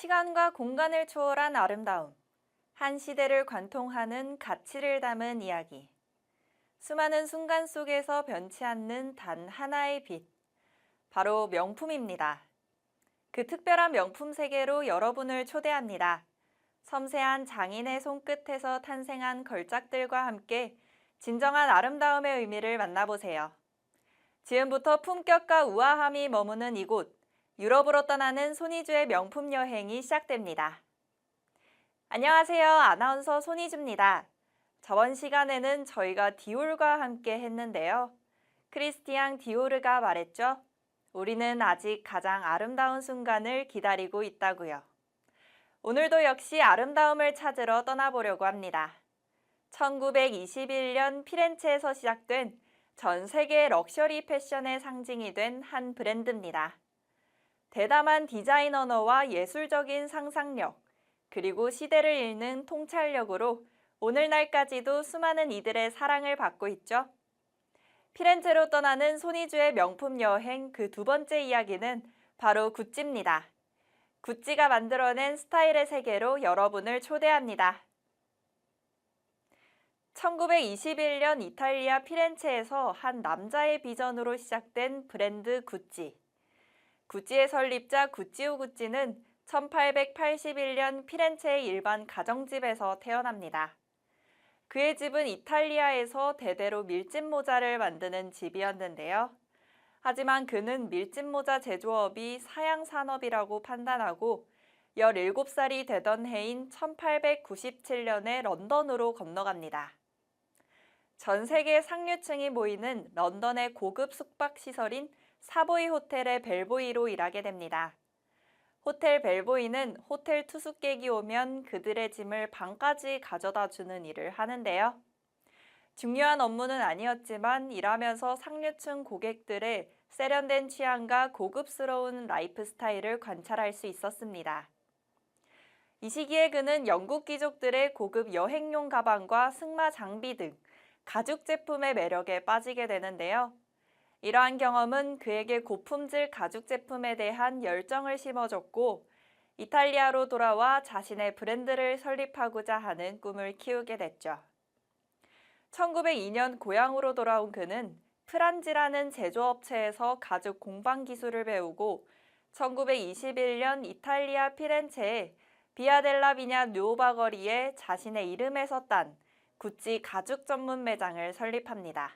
시간과 공간을 초월한 아름다움, 한 시대를 관통하는 가치를 담은 이야기. 수많은 순간 속에서 변치 않는 단 하나의 빛, 바로 명품입니다. 그 특별한 명품 세계로 여러분을 초대합니다. 섬세한 장인의 손끝에서 탄생한 걸작들과 함께 진정한 아름다움의 의미를 만나보세요. 지금부터 품격과 우아함이 머무는 이곳, 유럽으로 떠나는 손희주의 명품 여행이 시작됩니다. 안녕하세요. 아나운서 손희주입니다. 저번 시간에는 저희가 디올과 함께 했는데요. 크리스티앙 디오르가 말했죠. 우리는 아직 가장 아름다운 순간을 기다리고 있다고요. 오늘도 역시 아름다움을 찾으러 떠나보려고 합니다. 1921년 피렌체에서 시작된 전 세계 럭셔리 패션의 상징이 된 한 브랜드입니다. 대담한 디자인 언어와 예술적인 상상력, 그리고 시대를 읽는 통찰력으로 오늘날까지도 수많은 이들의 사랑을 받고 있죠. 피렌체로 떠나는 손희주의 명품 여행 그 두 번째 이야기는 바로 구찌입니다. 구찌가 만들어낸 스타일의 세계로 여러분을 초대합니다. 1921년 이탈리아 피렌체에서 한 남자의 비전으로 시작된 브랜드 구찌. 구찌의 설립자 구찌오 구찌는 1881년 피렌체의 일반 가정집에서 태어납니다. 그의 집은 이탈리아에서 대대로 밀짚 모자를 만드는 집이었는데요. 하지만 그는 밀짚 모자 제조업이 사양 산업이라고 판단하고 17살이 되던 해인 1897년에 런던으로 건너갑니다. 전 세계 상류층이 모이는 런던의 고급 숙박시설인 사보이 호텔의 벨보이로 일하게 됩니다. 호텔 벨보이는 호텔 투숙객이 오면 그들의 짐을 방까지 가져다 주는 일을 하는데요. 중요한 업무는 아니었지만 일하면서 상류층 고객들의 세련된 취향과 고급스러운 라이프 스타일을 관찰할 수 있었습니다. 이 시기에 그는 영국 귀족들의 고급 여행용 가방과 승마 장비 등 가죽 제품의 매력에 빠지게 되는데요. 이러한 경험은 그에게 고품질 가죽 제품에 대한 열정을 심어줬고 이탈리아로 돌아와 자신의 브랜드를 설립하고자 하는 꿈을 키우게 됐죠. 1902년 고향으로 돌아온 그는 프란지라는 제조업체에서 가죽 공방 기술을 배우고 1921년 이탈리아 피렌체의 비아델라 비냐 누오바 거리에 자신의 이름에서 딴 구찌 가죽 전문 매장을 설립합니다.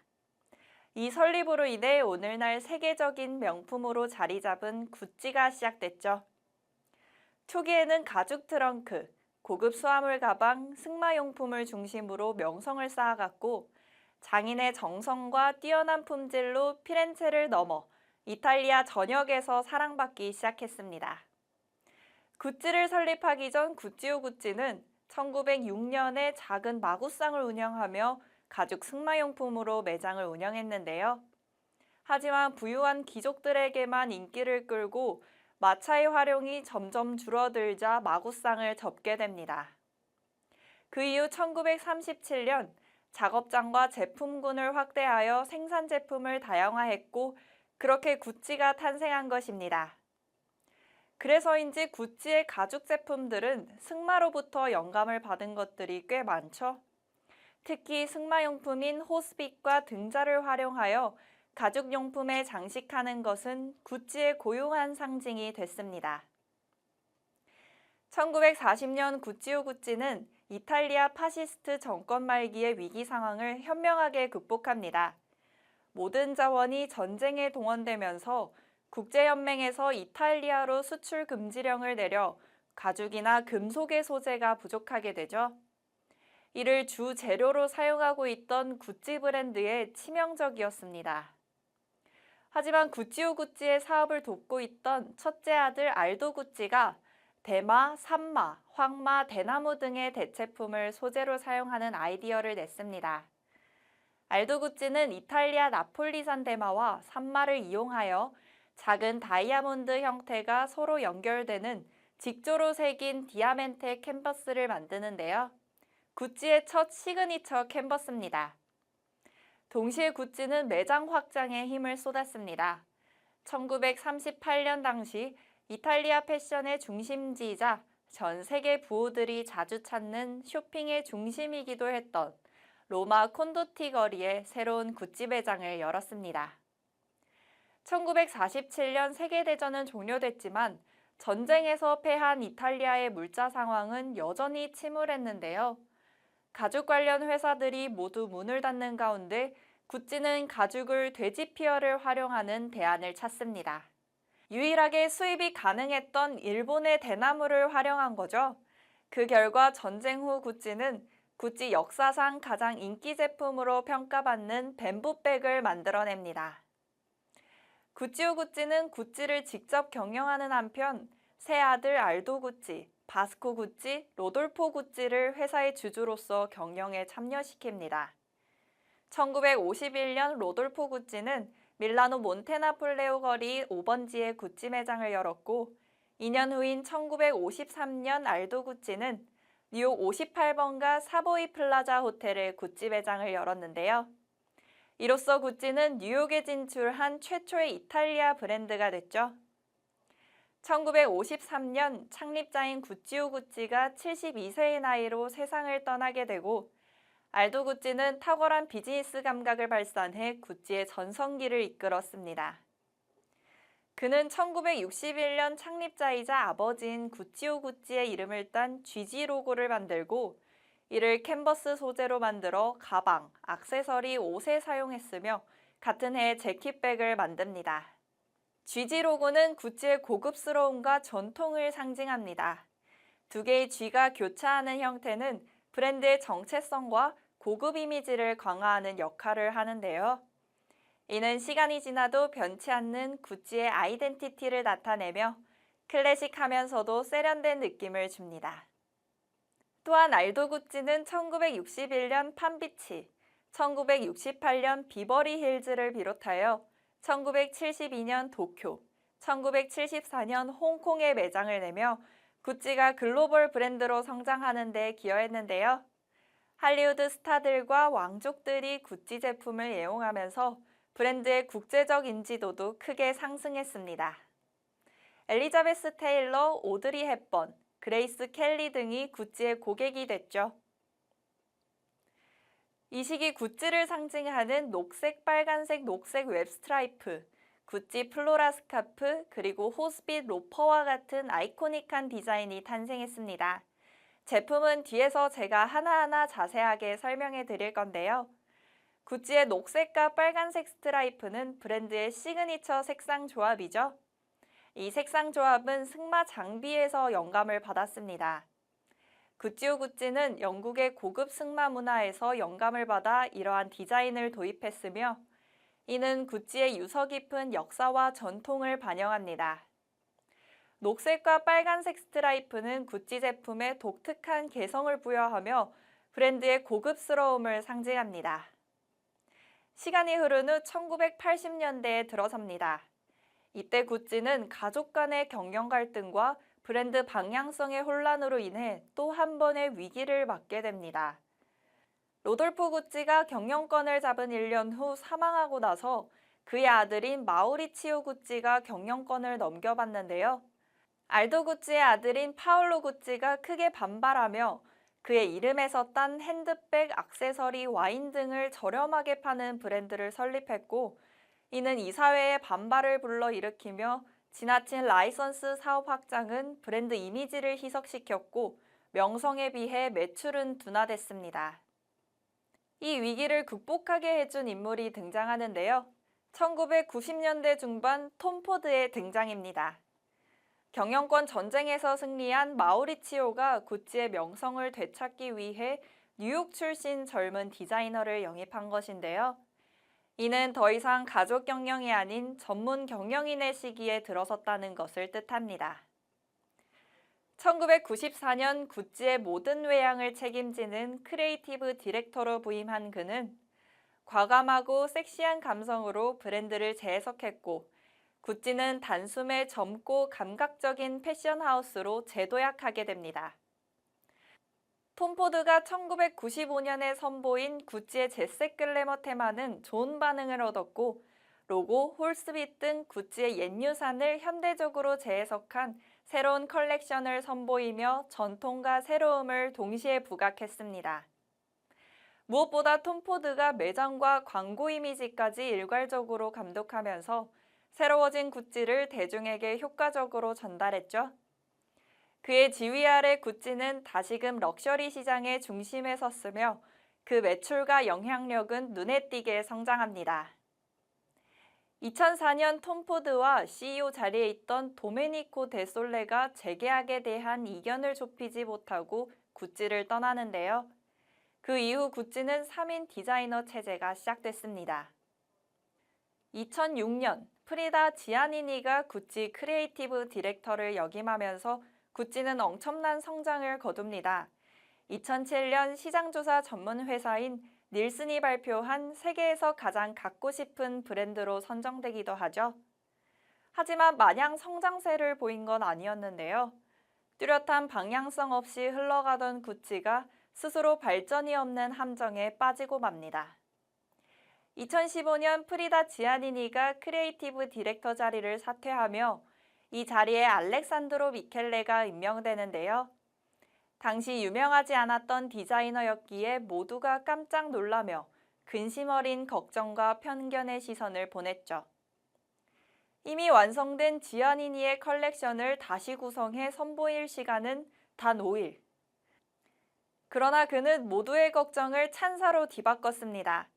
이 설립으로 인해 오늘날 세계적인 명품으로 자리 잡은 구찌가 시작됐죠. 초기에는 가죽 트렁크, 고급 수화물 가방, 승마용품을 중심으로 명성을 쌓아갔고 장인의 정성과 뛰어난 품질로 피렌체를 넘어 이탈리아 전역에서 사랑받기 시작했습니다. 구찌를 설립하기 전 구찌오 구찌는 1906년에 작은 마구상을 운영하며 가죽 승마용품으로 매장을 운영했는데요. 하지만 부유한 귀족들에게만 인기를 끌고 마차의 활용이 점점 줄어들자 마구상을 접게 됩니다. 그 이후 1937년 작업장과 제품군을 확대하여 생산 제품을 다양화했고 그렇게 구찌가 탄생한 것입니다. 그래서인지 구찌의 가죽 제품들은 승마로부터 영감을 받은 것들이 꽤 많죠. 특히 승마용품인 호스빛과 등자를 활용하여 가죽용품에 장식하는 것은 구찌의 고유한 상징이 됐습니다. 1940년 구찌오 구찌는 이탈리아 파시스트 정권 말기의 위기 상황을 현명하게 극복합니다. 모든 자원이 전쟁에 동원되면서 국제연맹에서 이탈리아로 수출 금지령을 내려 가죽이나 금속의 소재가 부족하게 되죠. 이를 주 재료로 사용하고 있던 구찌 브랜드에 치명적이었습니다. 하지만 구찌오 구찌의 사업을 돕고 있던 첫째 아들 알도 구찌가 대마, 산마, 황마, 대나무 등의 대체품을 소재로 사용하는 아이디어를 냈습니다. 알도 구찌는 이탈리아 나폴리산 대마와 산마를 이용하여 작은 다이아몬드 형태가 서로 연결되는 직조로 새긴 디아멘테 캔버스를 만드는데요. 구찌의 첫 시그니처 캔버스입니다. 동시에 구찌는 매장 확장에 힘을 쏟았습니다. 1938년 당시 이탈리아 패션의 중심지이자 전 세계 부호들이 자주 찾는 쇼핑의 중심이기도 했던 로마 콘도티 거리에 새로운 구찌 매장을 열었습니다. 1947년 세계대전은 종료됐지만 전쟁에서 패한 이탈리아의 물자 상황은 여전히 침울했는데요. 가죽 관련 회사들이 모두 문을 닫는 가운데 구찌는 가죽을 돼지피어를 활용하는 대안을 찾습니다. 유일하게 수입이 가능했던 일본의 대나무를 활용한 거죠. 그 결과 전쟁 후 구찌는 구찌 역사상 가장 인기 제품으로 평가받는 뱀부백을 만들어냅니다. 구찌오 구찌는 구찌를 직접 경영하는 한편 새 아들 알도 구찌, 바스코 구찌, 로돌포 구찌를 회사의 주주로서 경영에 참여시킵니다. 1951년 로돌포 구찌는 밀라노 몬테나폴레오 거리 5번지에 구찌 매장을 열었고 2년 후인 1953년 알도 구찌는 뉴욕 58번가 사보이 플라자 호텔에 구찌 매장을 열었는데요. 이로써 구찌는 뉴욕에 진출한 최초의 이탈리아 브랜드가 됐죠. 1953년 창립자인 구찌오 구찌가 72세의 나이로 세상을 떠나게 되고 알도 구찌는 탁월한 비즈니스 감각을 발산해 구찌의 전성기를 이끌었습니다. 그는 1961년 창립자이자 아버지인 구찌오 구찌의 이름을 딴 GG 로고를 만들고 이를 캔버스 소재로 만들어 가방, 액세서리, 옷에 사용했으며 같은 해에 재킷백을 만듭니다. GG 로고는 구찌의 고급스러움과 전통을 상징합니다. 두 개의 G가 교차하는 형태는 브랜드의 정체성과 고급 이미지를 강화하는 역할을 하는데요. 이는 시간이 지나도 변치 않는 구찌의 아이덴티티를 나타내며 클래식하면서도 세련된 느낌을 줍니다. 또한 알도 구찌는 1961년 팜비치, 1968년 비버리 힐즈를 비롯하여 1972년 도쿄, 1974년 홍콩에 매장을 내며 구찌가 글로벌 브랜드로 성장하는 데 기여했는데요. 할리우드 스타들과 왕족들이 구찌 제품을 애용하면서 브랜드의 국제적 인지도도 크게 상승했습니다. 엘리자베스 테일러, 오드리 헵번, 그레이스 켈리 등이 구찌의 고객이 됐죠. 이 시기 구찌를 상징하는 녹색, 빨간색, 녹색 웹 스트라이프, 구찌 플로라 스카프, 그리고 호스빛 로퍼와 같은 아이코닉한 디자인이 탄생했습니다. 제품은 뒤에서 제가 하나하나 자세하게 설명해 드릴 건데요. 구찌의 녹색과 빨간색 스트라이프는 브랜드의 시그니처 색상 조합이죠. 이 색상 조합은 승마 장비에서 영감을 받았습니다. 구찌오 구찌는 영국의 고급 승마 문화에서 영감을 받아 이러한 디자인을 도입했으며 이는 구찌의 유서 깊은 역사와 전통을 반영합니다. 녹색과 빨간색 스트라이프는 구찌 제품에 독특한 개성을 부여하며 브랜드의 고급스러움을 상징합니다. 시간이 흐른 후 1980년대에 들어섭니다. 이때 구찌는 가족 간의 경영 갈등과 브랜드 방향성의 혼란으로 인해 또 한 번의 위기를 맞게 됩니다. 로돌포 구찌가 경영권을 잡은 1년 후 사망하고 나서 그의 아들인 마우리치오 구찌가 경영권을 넘겨받는데요. 알도 구찌의 아들인 파올로 구찌가 크게 반발하며 그의 이름에서 딴 핸드백, 액세서리, 와인 등을 저렴하게 파는 브랜드를 설립했고 이는 이사회의 반발을 불러일으키며 지나친 라이선스 사업 확장은 브랜드 이미지를 희석시켰고 명성에 비해 매출은 둔화됐습니다. 이 위기를 극복하게 해준 인물이 등장하는데요. 1990년대 중반 톰 포드의 등장입니다. 경영권 전쟁에서 승리한 마우리치오가 구찌의 명성을 되찾기 위해 뉴욕 출신 젊은 디자이너를 영입한 것인데요. 이는 더 이상 가족 경영이 아닌 전문 경영인의 시기에 들어섰다는 것을 뜻합니다. 1994년 구찌의 모든 외양을 책임지는 크리에이티브 디렉터로 부임한 그는 과감하고 섹시한 감성으로 브랜드를 재해석했고 구찌는 단숨에 젊고 감각적인 패션 하우스로 재도약하게 됩니다. 톰 포드가 1995년에 선보인 구찌의 제색 글래머 테마는 좋은 반응을 얻었고 로고, 홀스빗 등 구찌의 옛 유산을 현대적으로 재해석한 새로운 컬렉션을 선보이며 전통과 새로움을 동시에 부각했습니다. 무엇보다 톰 포드가 매장과 광고 이미지까지 일괄적으로 감독하면서 새로워진 구찌를 대중에게 효과적으로 전달했죠. 그의 지휘 아래 구찌는 다시금 럭셔리 시장의 중심에 섰으며 그 매출과 영향력은 눈에 띄게 성장합니다. 2004년 톰 포드와 CEO 자리에 있던 도메니코 데솔레가 재계약에 대한 이견을 좁히지 못하고 구찌를 떠나는데요. 그 이후 구찌는 3인 디자이너 체제가 시작됐습니다. 2006년 프리다 지아니니가 구찌 크리에이티브 디렉터를 역임하면서 구찌는 엄청난 성장을 거둡니다. 2007년 시장조사 전문 회사인 닐슨이 발표한 세계에서 가장 갖고 싶은 브랜드로 선정되기도 하죠. 하지만 마냥 성장세를 보인 건 아니었는데요. 뚜렷한 방향성 없이 흘러가던 구찌가 스스로 발전이 없는 함정에 빠지고 맙니다. 2015년 프리다 지아니니가 크리에이티브 디렉터 자리를 사퇴하며 이 자리에 알렉산드로 미켈레가 임명되는데요. 당시 유명하지 않았던 디자이너였기에 모두가 깜짝 놀라며 근심 어린 걱정과 편견의 시선을 보냈죠. 이미 완성된 지아니니의 컬렉션을 다시 구성해 선보일 시간은 단 5일. 그러나 그는 모두의 걱정을 찬사로 뒤바꿨습니다.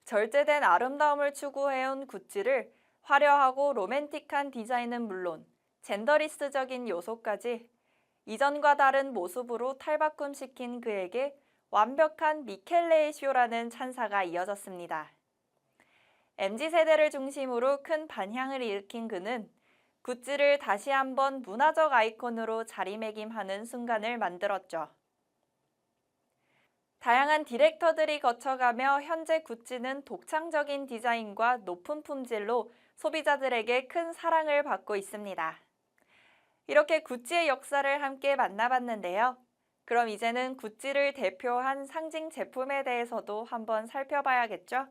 절제된 아름다움을 추구해온 구찌를 화려하고 로맨틱한 디자인은 물론 젠더리스트적인 요소까지 이전과 다른 모습으로 탈바꿈시킨 그에게 완벽한 미켈레의 쇼라는 찬사가 이어졌습니다. MZ세대를 중심으로 큰 반향을 일으킨 그는 구찌를 다시 한번 문화적 아이콘으로 자리매김하는 순간을 만들었죠. 다양한 디렉터들이 거쳐가며 현재 구찌는 독창적인 디자인과 높은 품질로 소비자들에게 큰 사랑을 받고 있습니다. 이렇게 구찌의 역사를 함께 만나봤는데요. 그럼 이제는 구찌를 대표한 상징 제품에 대해서도 한번 살펴봐야겠죠?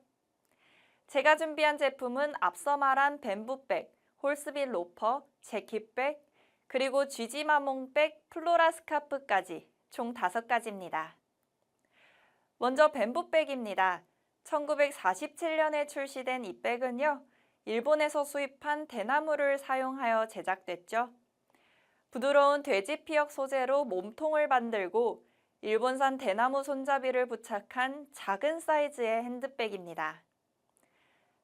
제가 준비한 제품은 앞서 말한 뱀부백, 홀스빗 로퍼, 재킷백, 그리고 쥐지마몽백, 플로라 스카프까지 총 5가지입니다. 먼저 뱀부백입니다. 1947년에 출시된 이 백은요, 일본에서 수입한 대나무를 사용하여 제작됐죠. 부드러운 돼지피역 소재로 몸통을 만들고 일본산 대나무 손잡이를 부착한 작은 사이즈의 핸드백입니다.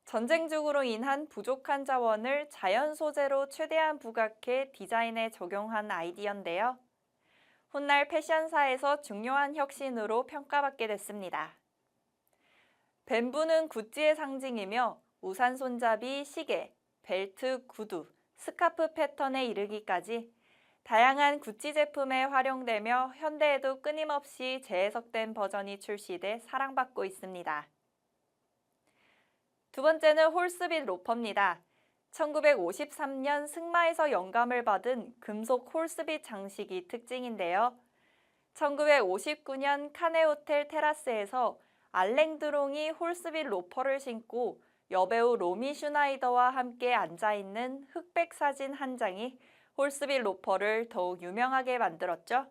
전쟁 중으로 인한 부족한 자원을 자연 소재로 최대한 부각해 디자인에 적용한 아이디어인데요. 훗날 패션사에서 중요한 혁신으로 평가받게 됐습니다. 뱀부는 구찌의 상징이며 우산 손잡이, 시계, 벨트, 구두, 스카프 패턴에 이르기까지 다양한 구찌 제품에 활용되며 현대에도 끊임없이 재해석된 버전이 출시돼 사랑받고 있습니다. 두 번째는 홀스빗 로퍼입니다. 1953년 승마에서 영감을 받은 금속 홀스빗 장식이 특징인데요. 1959년 카네 호텔 테라스에서 알랭드롱이 홀스빗 로퍼를 신고 여배우 로미 슈나이더와 함께 앉아있는 흑백 사진 한 장이 홀스빗 로퍼를 더욱 유명하게 만들었죠.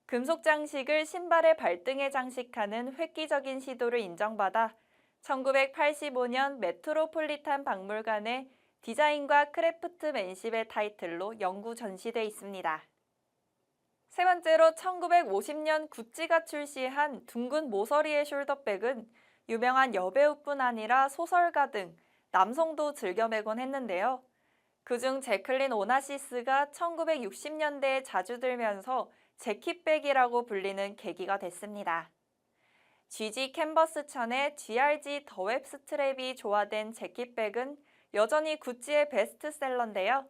금속 장식을 신발의 발등에 장식하는 획기적인 시도를 인정받아 1985년 메트로폴리탄 박물관에 디자인과 크래프트맨십의 타이틀로 영구 전시돼 있습니다. 세 번째로 1950년 구찌가 출시한 둥근 모서리의 숄더백은 유명한 여배우뿐 아니라 소설가 등 남성도 즐겨 매곤 했는데요. 그중 제클린 오나시스가 1960년대에 자주 들면서 재킷백이라고 불리는 계기가 됐습니다. GG 캔버스 천에 GRG 더웹 스트랩이 조화된 재킷백은 여전히 구찌의 베스트셀러인데요.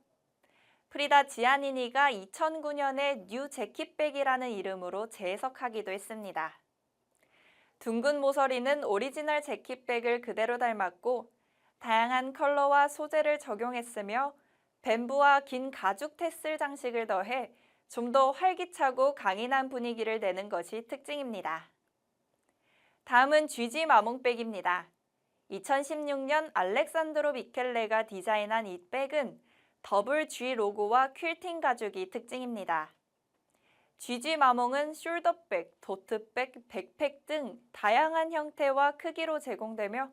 프리다 지아니니가 2009년에 뉴 재킷백이라는 이름으로 재해석하기도 했습니다. 둥근 모서리는 오리지널 재킷백을 그대로 닮았고 다양한 컬러와 소재를 적용했으며 뱀부와 긴 가죽 테슬 장식을 더해 좀 더 활기차고 강인한 분위기를 내는 것이 특징입니다. 다음은 GG 마몽백입니다. 2016년 알렉산드로 미켈레가 디자인한 이 백은 더블 G 로고와 퀼팅 가죽이 특징입니다. GG 마몽은 숄더백, 도트백, 백팩 등 다양한 형태와 크기로 제공되며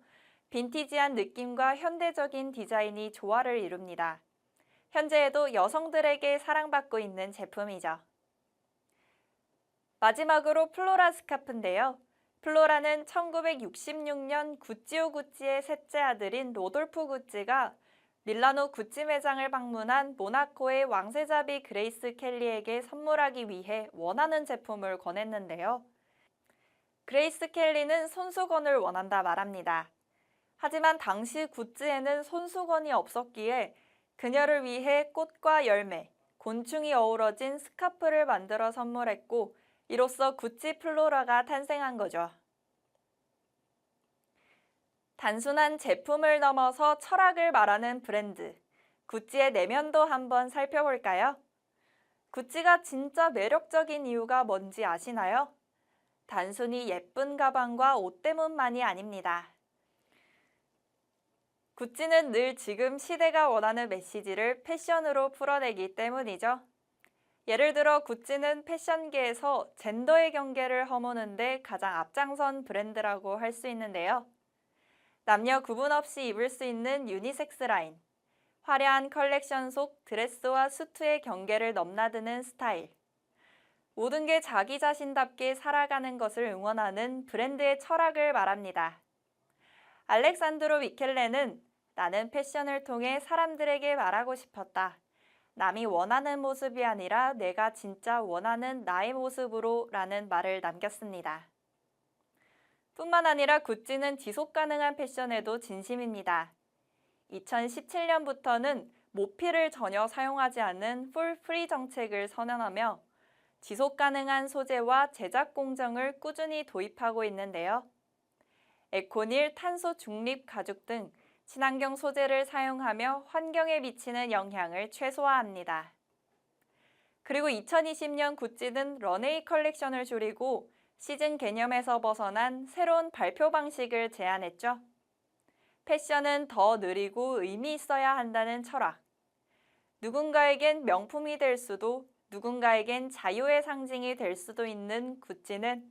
빈티지한 느낌과 현대적인 디자인이 조화를 이룹니다. 현재에도 여성들에게 사랑받고 있는 제품이죠. 마지막으로 플로라 스카프인데요. 플로라는 1966년 구찌오 구찌의 셋째 아들인 로돌프 구찌가 밀라노 구찌 매장을 방문한 모나코의 왕세자비 그레이스 켈리에게 선물하기 위해 원하는 제품을 권했는데요. 그레이스 켈리는 손수건을 원한다 말합니다. 하지만 당시 구찌에는 손수건이 없었기에 그녀를 위해 꽃과 열매, 곤충이 어우러진 스카프를 만들어 선물했고 이로써 구찌 플로라가 탄생한 거죠. 단순한 제품을 넘어서 철학을 말하는 브랜드, 구찌의 내면도 한번 살펴볼까요? 구찌가 진짜 매력적인 이유가 뭔지 아시나요? 단순히 예쁜 가방과 옷 때문만이 아닙니다. 구찌는 늘 지금 시대가 원하는 메시지를 패션으로 풀어내기 때문이죠. 예를 들어 구찌는 패션계에서 젠더의 경계를 허무는 데 가장 앞장선 브랜드라고 할 수 있는데요. 남녀 구분 없이 입을 수 있는 유니섹스 라인, 화려한 컬렉션 속 드레스와 수트의 경계를 넘나드는 스타일, 모든 게 자기 자신답게 살아가는 것을 응원하는 브랜드의 철학을 말합니다. 알렉산드로 미켈레는 나는 패션을 통해 사람들에게 말하고 싶었다. 남이 원하는 모습이 아니라 내가 진짜 원하는 나의 모습으로 라는 말을 남겼습니다. 뿐만 아니라 구찌는 지속 가능한 패션에도 진심입니다. 2017년부터는 모피를 전혀 사용하지 않는 풀 프리 정책을 선언하며 지속 가능한 소재와 제작 공정을 꾸준히 도입하고 있는데요. 에코닐, 탄소 중립 가죽 등 친환경 소재를 사용하며 환경에 미치는 영향을 최소화합니다. 그리고 2020년 구찌는 런웨이 컬렉션을 줄이고 시즌 개념에서 벗어난 새로운 발표 방식을 제안했죠. 패션은 더 느리고 의미 있어야 한다는 철학. 누군가에겐 명품이 될 수도 누군가에겐 자유의 상징이 될 수도 있는 구찌는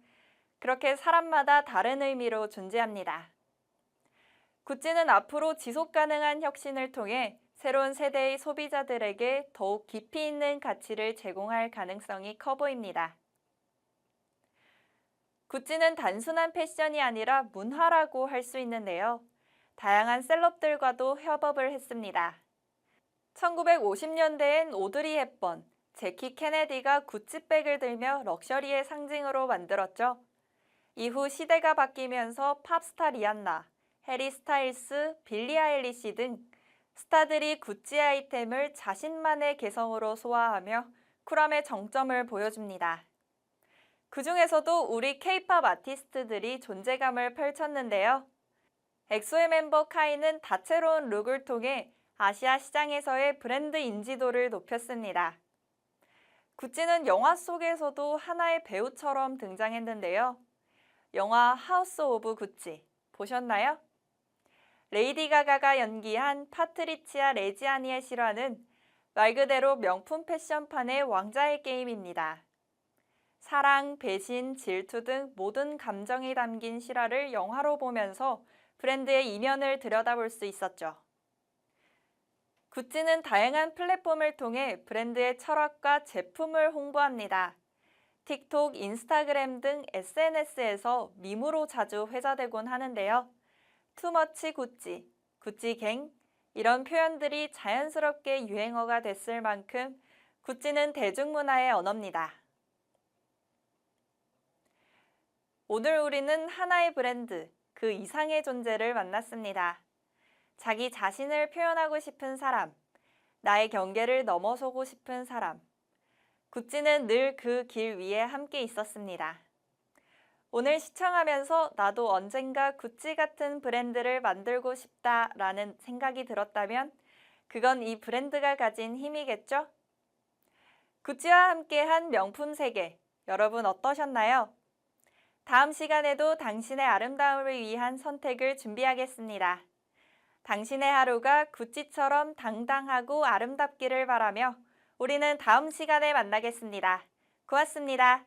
그렇게 사람마다 다른 의미로 존재합니다. 구찌는 앞으로 지속 가능한 혁신을 통해 새로운 세대의 소비자들에게 더욱 깊이 있는 가치를 제공할 가능성이 커 보입니다. 구찌는 단순한 패션이 아니라 문화라고 할 수 있는데요. 다양한 셀럽들과도 협업을 했습니다. 1950년대엔 오드리 헵번, 제키 케네디가 구찌백을 들며 럭셔리의 상징으로 만들었죠. 이후 시대가 바뀌면서 팝스타 리안나, 해리 스타일스, 빌리 아일리시 등 스타들이 구찌 아이템을 자신만의 개성으로 소화하며 쿨함의 정점을 보여줍니다. 그 중에서도 우리 K-팝 아티스트들이 존재감을 펼쳤는데요. 엑소의 멤버 카이는 다채로운 룩을 통해 아시아 시장에서의 브랜드 인지도를 높였습니다. 구찌는 영화 속에서도 하나의 배우처럼 등장했는데요. 영화 하우스 오브 구찌 보셨나요? 레이디 가가가 연기한 파트리치아 레지아니의 실화는 말 그대로 명품 패션판의 왕자의 게임입니다. 사랑, 배신, 질투 등 모든 감정이 담긴 실화를 영화로 보면서 브랜드의 이면을 들여다볼 수 있었죠. 구찌는 다양한 플랫폼을 통해 브랜드의 철학과 제품을 홍보합니다. 틱톡, 인스타그램 등 SNS에서 밈으로 자주 회자되곤 하는데요. 투머치 구찌, 구찌갱 이런 표현들이 자연스럽게 유행어가 됐을 만큼 구찌는 대중문화의 언어입니다. 오늘 우리는 하나의 브랜드, 그 이상의 존재를 만났습니다. 자기 자신을 표현하고 싶은 사람, 나의 경계를 넘어서고 싶은 사람. 구찌는 늘 그 길 위에 함께 있었습니다. 오늘 시청하면서 나도 언젠가 구찌 같은 브랜드를 만들고 싶다라는 생각이 들었다면 그건 이 브랜드가 가진 힘이겠죠? 구찌와 함께한 명품 세계, 여러분 어떠셨나요? 다음 시간에도 당신의 아름다움을 위한 선택을 준비하겠습니다. 당신의 하루가 구찌처럼 당당하고 아름답기를 바라며 우리는 다음 시간에 만나겠습니다. 고맙습니다.